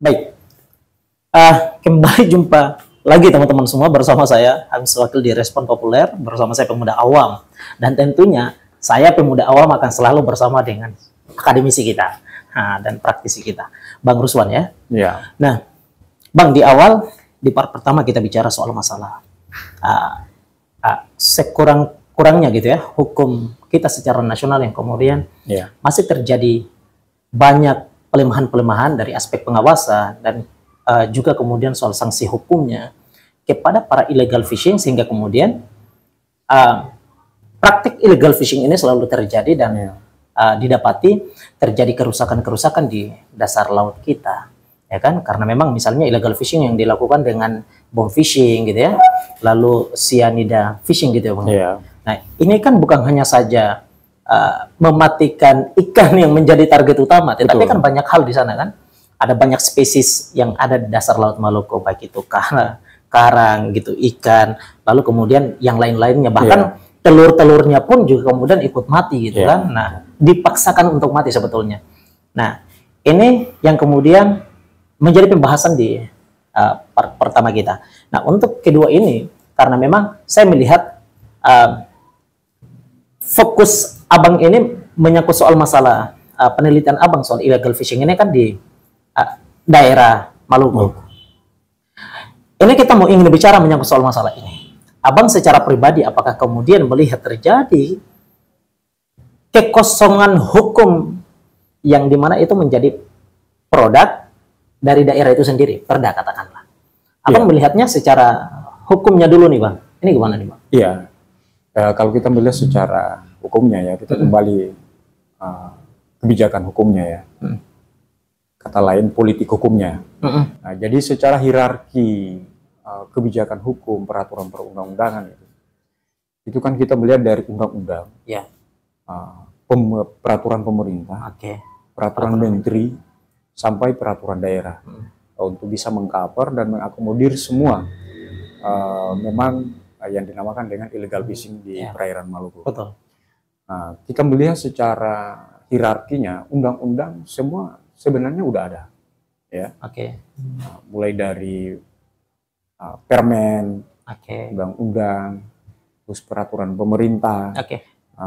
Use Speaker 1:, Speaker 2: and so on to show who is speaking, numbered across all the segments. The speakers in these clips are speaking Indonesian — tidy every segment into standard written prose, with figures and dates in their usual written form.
Speaker 1: Baik, kembali jumpa lagi teman-teman semua bersama saya Hans Wakil di Respon Populer bersama saya pemuda awam, dan tentunya saya pemuda awam akan selalu bersama dengan akademisi kita dan praktisi kita, Bang Ruswan ya.
Speaker 2: Ya.
Speaker 1: Nah, Bang, di awal di part pertama kita bicara soal masalah sekurang-kurangnya gitu ya hukum kita secara nasional yang kemudian masih terjadi banyak pelemahan-pelemahan dari aspek pengawasan dan juga kemudian soal sanksi hukumnya kepada para illegal fishing, sehingga kemudian praktik illegal fishing ini selalu terjadi dan didapati terjadi kerusakan-kerusakan di dasar laut kita, ya kan? Karena memang misalnya illegal fishing yang dilakukan dengan bom fishing gitu ya, lalu cyanida fishing gitu ya Bang. Nah, ini kan bukan hanya saja mematikan ikan yang menjadi target utama, tetapi kan banyak hal di sana kan. Ada banyak spesies yang ada di dasar laut Maluku, baik itu karang gitu, ikan, lalu kemudian yang lain-lainnya, bahkan telur-telurnya pun juga kemudian ikut mati gitu kan. Nah, dipaksakan untuk mati sebetulnya. Nah, ini yang kemudian menjadi pembahasan di part pertama kita. Nah, untuk kedua ini, karena memang saya melihat fokus Abang ini menyangkut soal masalah penelitian Abang soal illegal fishing ini kan di daerah Maluku. Ini kita mau ingin bicara menyangkut soal masalah ini. Abang secara pribadi apakah kemudian melihat terjadi kekosongan hukum yang dimana itu menjadi produk dari daerah itu sendiri, perda katakanlah. Abang melihatnya secara hukumnya dulu nih Bang. Ini gimana nih Bang?
Speaker 2: Iya. Kalau kita melihat secara hukumnya ya, kita kembali kebijakan hukumnya ya. Kata lain politik hukumnya. Nah, jadi secara hierarki kebijakan hukum, peraturan perundang-undangan itu kan kita melihat dari undang-undang, peraturan pemerintah, peraturan menteri, sampai peraturan daerah, untuk bisa mengcover dan mengakomodir semua memang yang dinamakan dengan illegal fishing di perairan Maluku.
Speaker 1: Betul.
Speaker 2: Nah, kita melihat secara hierarkinya, undang-undang semua sebenarnya udah ada, ya. Nah, mulai dari permen, undang-undang, terus peraturan pemerintah,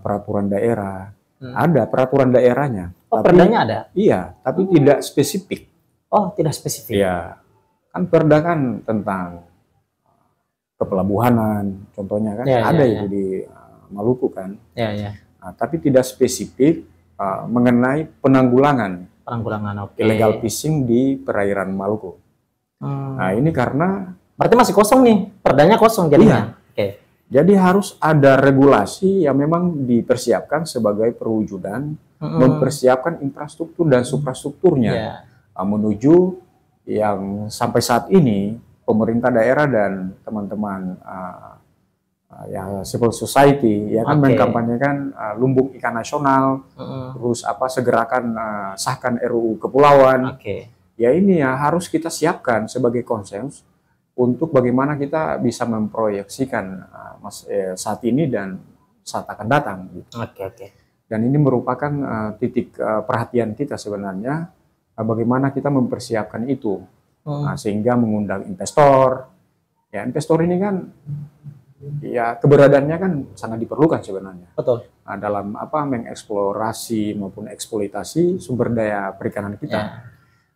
Speaker 2: peraturan daerah, ada peraturan daerahnya.
Speaker 1: Oh, perdanya ada?
Speaker 2: Iya, tapi tidak spesifik.
Speaker 1: Oh, tidak spesifik.
Speaker 2: Iya, kan perda kan tentang kepelabuhanan, contohnya kan ada itu di Maluku kan. Nah, tapi tidak spesifik mengenai penanggulangan illegal fishing di perairan Maluku. Nah, ini karena
Speaker 1: berarti masih kosong nih, perdanya kosong jadinya.
Speaker 2: Jadi harus ada regulasi yang memang dipersiapkan sebagai perwujudan, mempersiapkan infrastruktur dan suprastrukturnya menuju yang sampai saat ini pemerintah daerah dan teman-teman ya civil society ya kan mengkampanyekan lumbung ikan nasional, terus segerakan sahkan RUU Kepulauan. Ya ini ya harus kita siapkan sebagai konsensus untuk bagaimana kita bisa memproyeksikan saat ini dan saat akan datang. Gitu. Dan ini merupakan titik perhatian kita sebenarnya, bagaimana kita mempersiapkan itu, sehingga mengundang investor. Ya investor ini kan ya keberadaannya kan sangat diperlukan sebenarnya.
Speaker 1: Betul.
Speaker 2: Nah, dalam mengeksplorasi maupun eksploitasi sumber daya perikanan kita.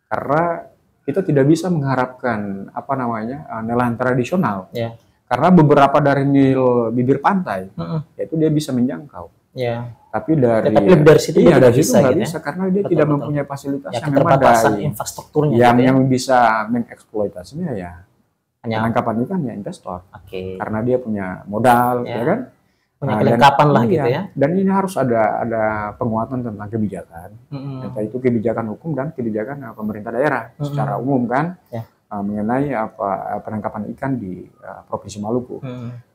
Speaker 2: Karena kita tidak bisa mengharapkan nelayan tradisional. Karena beberapa dari bibir pantai yaitu dia bisa menjangkau. Tapi dari situ nggak bisa karena dia tidak mempunyai fasilitas yang memadai.
Speaker 1: Infrastrukturnya
Speaker 2: yang bisa mengeksploitasinya ya penangkapan ikan ya investor. Karena dia punya modal, ya kan?
Speaker 1: Punya kelengkapan lah gitu ya.
Speaker 2: Dan ini harus ada penguatan tentang kebijakan, entah itu kebijakan hukum dan kebijakan pemerintah daerah secara umum kan, mengenai penangkapan ikan di Provinsi Maluku.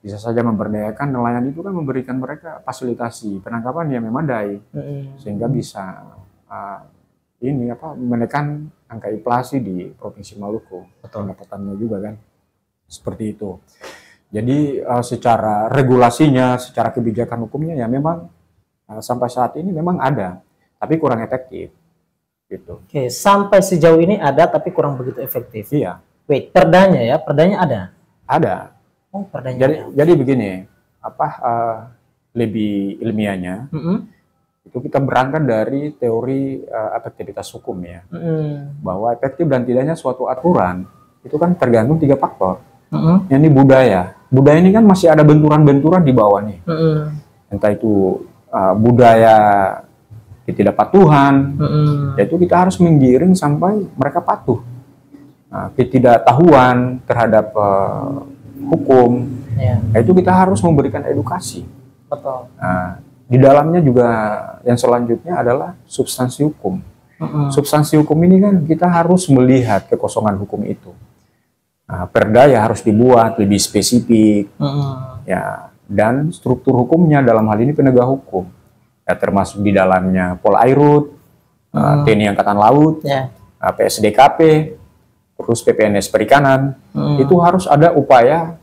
Speaker 2: Bisa saja memberdayakan nelayan itu kan, memberikan mereka fasilitasi penangkapan yang memadai, sehingga bisa menekan angka inflasi di Provinsi Maluku. Pendapatannya juga kan, seperti itu. Jadi secara regulasinya, secara kebijakan hukumnya ya memang sampai saat ini memang ada, tapi kurang efektif. gitu.
Speaker 1: Oke, sampai sejauh ini ada tapi kurang begitu efektif.
Speaker 2: Iya.
Speaker 1: Wait, perdanya ya, perdanya ada?
Speaker 2: Ada.
Speaker 1: Oh, perdanya ada.
Speaker 2: Jadi begini, lebih ilmiahnya, itu kita berangkat dari teori efektivitas hukum ya, bahwa efektif dan tidaknya suatu aturan itu kan tergantung 3 faktor. Yang ini budaya ini kan masih ada benturan-benturan di bawah nih, entah itu budaya ketidakpatuhan, yaitu kita harus menggiring sampai mereka patuh, ketidaktahuan terhadap hukum, itu kita harus memberikan edukasi.
Speaker 1: Betul.
Speaker 2: Nah, di dalamnya juga yang selanjutnya adalah substansi hukum. Substansi hukum ini kan kita harus melihat kekosongan hukum itu. Nah, perda ya harus dibuat lebih spesifik, ya, dan struktur hukumnya dalam hal ini penegak hukum, ya, termasuk di dalamnya Polairut, TNI Angkatan Laut, PSDKP, terus PPNS Perikanan, itu harus ada upaya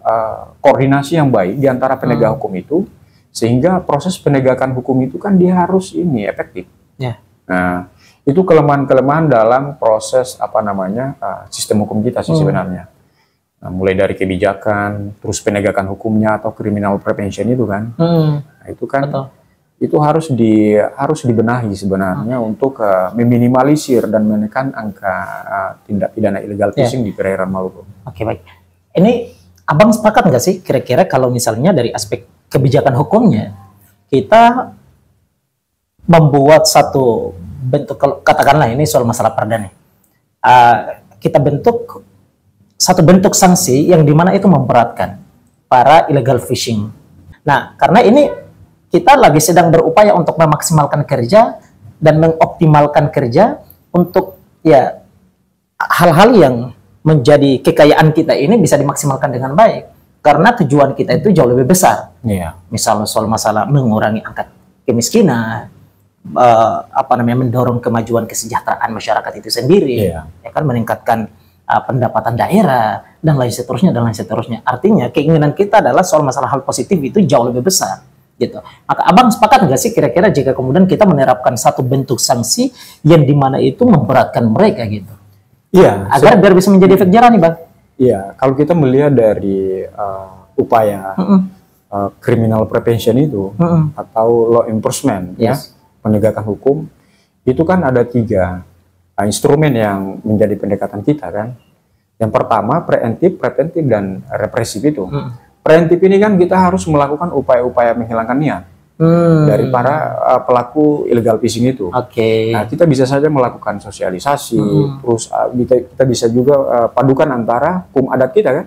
Speaker 2: koordinasi yang baik di antara penegak hukum itu, sehingga proses penegakan hukum itu kan dia harus efektif. Nah, itu kelemahan-kelemahan dalam proses sistem hukum kita sih sebenarnya. Nah, mulai dari kebijakan, terus penegakan hukumnya atau criminal prevention itu kan, nah, itu kan itu harus dibenahi sebenarnya untuk meminimalisir dan menekan angka tindak pidana illegal fishing di perairan Maluku.
Speaker 1: Oke, baik. Ini Abang sepakat nggak sih kira-kira kalau misalnya dari aspek kebijakan hukumnya kita membuat satu bentuk, katakanlah ini soal masalah perda nih, kita bentuk satu bentuk sanksi yang dimana itu memberatkan para illegal fishing. Nah, karena ini kita lagi sedang berupaya untuk memaksimalkan kerja dan mengoptimalkan kerja untuk ya hal-hal yang menjadi kekayaan kita ini bisa dimaksimalkan dengan baik, karena tujuan kita itu jauh lebih besar. Misalnya soal masalah mengurangi angka kemiskinan, mendorong kemajuan kesejahteraan masyarakat itu sendiri, ya kan, meningkatkan pendapatan daerah dan lain seterusnya. Artinya keinginan kita adalah soal masalah hal positif itu jauh lebih besar, gitu. Maka Abang sepakat nggak sih kira-kira jika kemudian kita menerapkan satu bentuk sanksi yang dimana itu memberatkan mereka gitu?
Speaker 2: Iya.
Speaker 1: Agar biar bisa menjadi efek jerah nih, Bang.
Speaker 2: Iya, kalau kita melihat dari upaya criminal prevention itu atau law enforcement, ya, penegakan hukum, itu kan ada 3 instrumen yang menjadi pendekatan kita kan. Yang pertama preventif, preventif, dan represif itu. Preventif ini kan kita harus melakukan upaya-upaya menghilangkan niat dari para pelaku illegal fishing itu. Nah, kita bisa saja melakukan sosialisasi, terus kita bisa juga padukan antara hukum adat kita kan.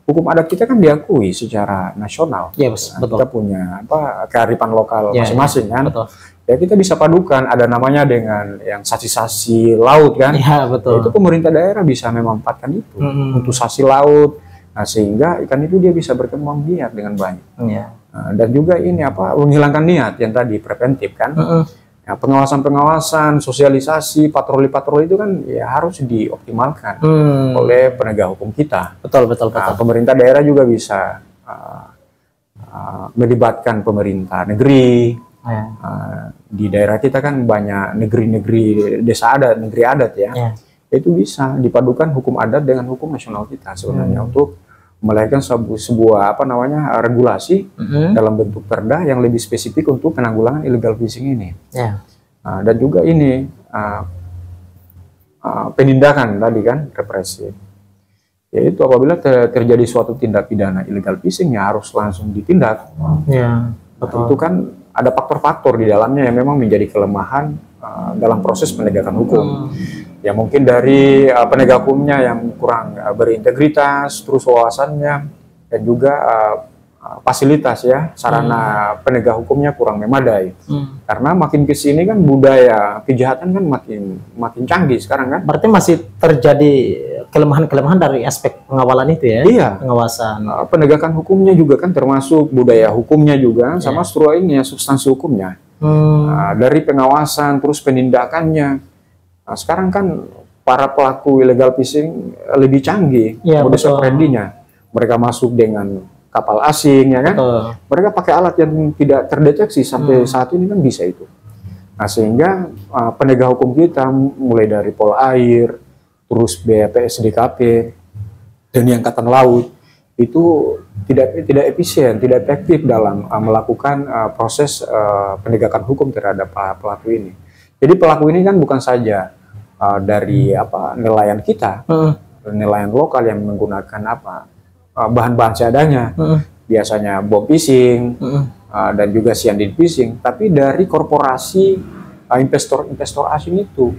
Speaker 2: Hukum adat kita kan diakui secara nasional.
Speaker 1: Betul.
Speaker 2: Kita punya kearifan lokal masing-masing kan.
Speaker 1: Betul.
Speaker 2: Ya, kita bisa padukan, ada namanya dengan yang sasi-sasi laut kan.
Speaker 1: Betul.
Speaker 2: Itu pemerintah daerah bisa memanfaatkan itu untuk sasi laut. Nah, sehingga ikan itu dia bisa berkembang biak dengan baik. Nah, dan juga ini menghilangkan niat yang tadi preventif kan. Ya, pengawasan-pengawasan, sosialisasi, patroli-patroli itu kan ya harus dioptimalkan oleh penegak hukum kita. Betul. Pemerintah daerah juga bisa melibatkan pemerintah negeri. Di daerah kita kan banyak negeri-negeri desa adat, negeri adat ya. Itu bisa dipadukan hukum adat dengan hukum nasional kita sebenarnya untuk melahirkan sebuah regulasi dalam bentuk perda yang lebih spesifik untuk penanggulangan illegal fishing ini. Dan juga ini penindakan tadi kan, represif. Yaitu apabila terjadi suatu tindak pidana illegal fishing ya harus langsung ditindak. Betul. Itu kan ada faktor-faktor di dalamnya yang memang menjadi kelemahan dalam proses penegakan hukum. Ya mungkin dari penegak hukumnya yang kurang berintegritas, terus wawasannya, dan juga fasilitas ya, sarana penegak hukumnya kurang memadai. Karena makin kesini kan budaya kejahatan kan makin canggih sekarang kan. Berarti masih terjadi kelemahan-kelemahan dari aspek pengawalan itu ya? Iya. Pengawasan. Penegakan hukumnya juga kan termasuk budaya hukumnya juga, sama substansi hukumnya. Dari pengawasan, terus penindakannya. Nah, sekarang kan para pelaku illegal fishing lebih canggih modus operandinya. Mereka masuk dengan kapal asing ya kan. Mereka pakai alat yang tidak terdeteksi sampai saat ini kan bisa itu. Nah, sehingga penegak hukum kita mulai dari Polair, terus BPSDKP dan Angkatan Laut itu tidak efisien, tidak efektif dalam melakukan proses penegakan hukum terhadap pelaku ini. Jadi pelaku ini kan bukan saja dari nelayan kita, nelayan lokal yang menggunakan bahan-bahan seadanya, biasanya bom fishing dan juga cyanide fishing, tapi dari korporasi investor-investor asing itu,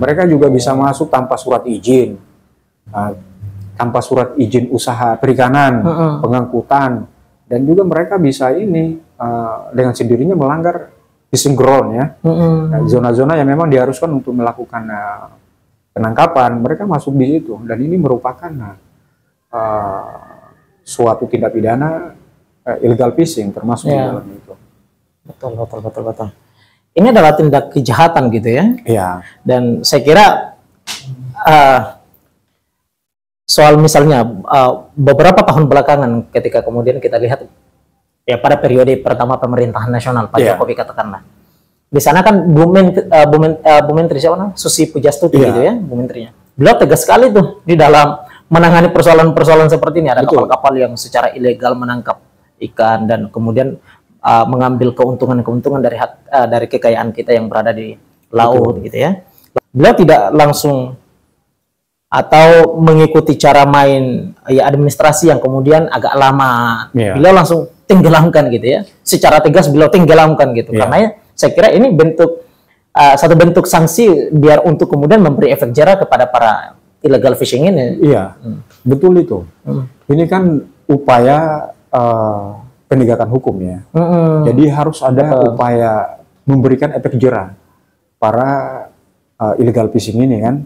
Speaker 2: mereka juga bisa masuk tanpa surat izin. Tanpa surat izin usaha perikanan, pengangkutan, dan juga mereka bisa dengan sendirinya melanggar fishing ground ya, zona-zona yang memang diharuskan untuk melakukan penangkapan, mereka masuk di situ, dan ini merupakan suatu tindak pidana illegal fishing termasuk di dalam itu.
Speaker 1: Betul. Ini adalah tindak kejahatan gitu ya.
Speaker 2: Iya.
Speaker 1: Dan saya kira soal misalnya beberapa tahun belakangan ketika kemudian kita lihat ya pada periode pertama pemerintahan nasional Pak Jokowi katakanlah, di sana kan Bu Menteri siapa namanya? Susi Pujastuti gitu ya, Bu Menterinya. Beliau tegas sekali tuh di dalam menangani persoalan-persoalan seperti ini. Ada kapal-kapal yang secara ilegal menangkap ikan dan kemudian mengambil keuntungan dari kekayaan kita yang berada di laut gitu ya. Beliau tidak langsung atau mengikuti cara main administrasi yang kemudian agak lama, beliau langsung tenggelamkan gitu ya, secara tegas beliau tenggelamkan gitu, karena saya kira ini satu bentuk sanksi biar untuk kemudian memberi efek jera kepada para illegal fishing ini.
Speaker 2: Iya, betul itu. Ini kan upaya penegakan hukum ya, jadi harus ada upaya memberikan efek jera para illegal fishing ini kan.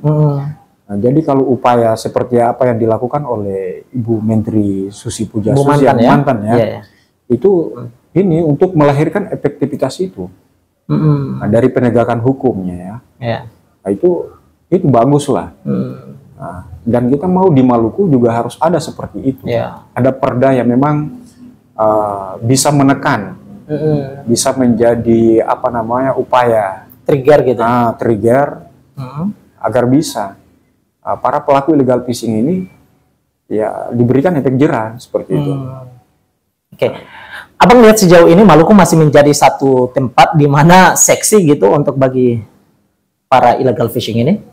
Speaker 2: Nah, jadi kalau upaya seperti apa yang dilakukan oleh Ibu Menteri Susi Pujastuti yang mantan ya, itu ini untuk melahirkan efektivitas itu nah, dari penegakan hukumnya ya. Nah, itu bagus lah. Nah, dan kita mau di Maluku juga harus ada seperti itu. Ada perda yang memang bisa menekan, bisa menjadi upaya
Speaker 1: trigger gitu.
Speaker 2: Trigger agar bisa para pelaku illegal fishing ini ya diberikan efek jera seperti itu.
Speaker 1: Oke. Abang lihat sejauh ini Maluku masih menjadi satu tempat di mana seksi gitu untuk bagi para illegal fishing ini?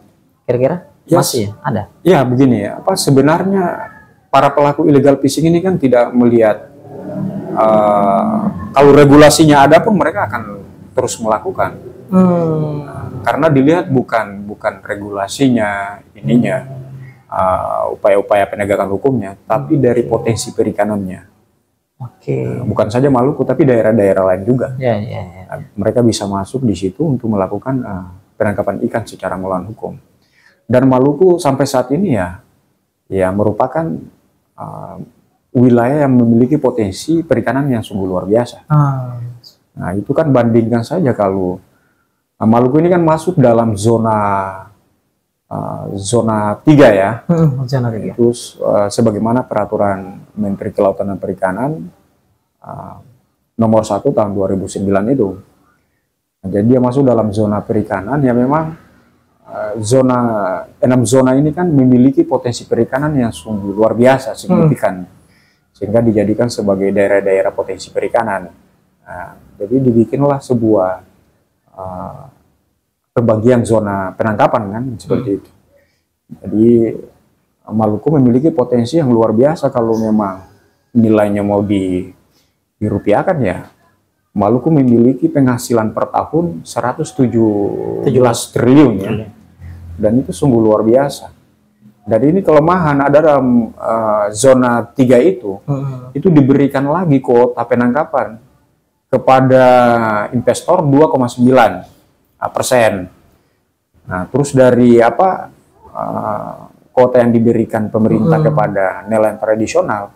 Speaker 1: Kira-kira masih ada?
Speaker 2: Ya begini ya, sebenarnya para pelaku illegal fishing ini kan tidak melihat kalau regulasinya ada pun mereka akan terus melakukan. Karena dilihat bukan regulasinya upaya-upaya penegakan hukumnya, tapi dari potensi perikanannya. Bukan saja Maluku, tapi daerah-daerah lain juga. Mereka bisa masuk di situ untuk melakukan penangkapan ikan secara melawan hukum. Dan Maluku sampai saat ini ya merupakan wilayah yang memiliki potensi perikanan yang sungguh luar biasa. Nah itu kan bandingkan saja kalau Maluku ini kan masuk dalam zona 3 ya.
Speaker 1: Zona 3.
Speaker 2: Terus sebagaimana peraturan Menteri Kelautan dan Perikanan nomor 1 tahun 2009 itu. Nah, jadi dia masuk dalam zona perikanan yang memang 6 zona ini kan memiliki potensi perikanan yang sungguh luar biasa, signifikan. Sehingga dijadikan sebagai daerah-daerah potensi perikanan. Nah, jadi dibikinlah sebuah pembagian zona penangkapan kan seperti itu. Jadi Maluku memiliki potensi yang luar biasa kalau memang nilainya mau dirupiahkan ya. Maluku memiliki penghasilan per tahun 117 triliun ya. Dan itu sungguh luar biasa. Dan ini kelemahan ada dalam zona 3 itu diberikan lagi kuota penangkapan kepada investor 2,9%. Nah, terus dari kuota yang diberikan pemerintah kepada nelayan tradisional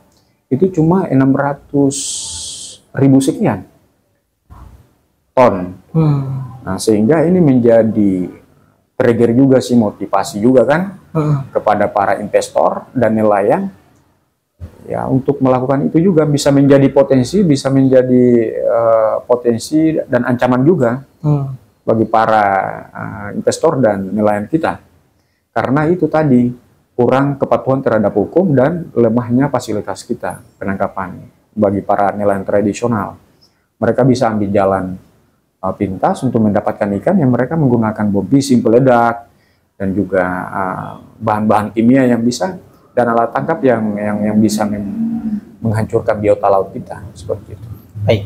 Speaker 2: itu cuma 600.000 sekian ton. Nah, sehingga ini menjadi trigger juga sih, motivasi juga kan kepada para investor dan nelayan ya untuk melakukan itu juga bisa menjadi potensi dan ancaman juga bagi para investor dan nelayan kita. Karena itu tadi, kurang kepatuhan terhadap hukum dan lemahnya fasilitas kita penangkapan bagi para nelayan tradisional. Mereka bisa ambil jalan pintas untuk mendapatkan ikan yang mereka menggunakan bom fishing, peledak, dan juga bahan-bahan kimia yang bisa, dan alat tangkap yang bisa menghancurkan biota laut kita, seperti itu.
Speaker 1: Baik.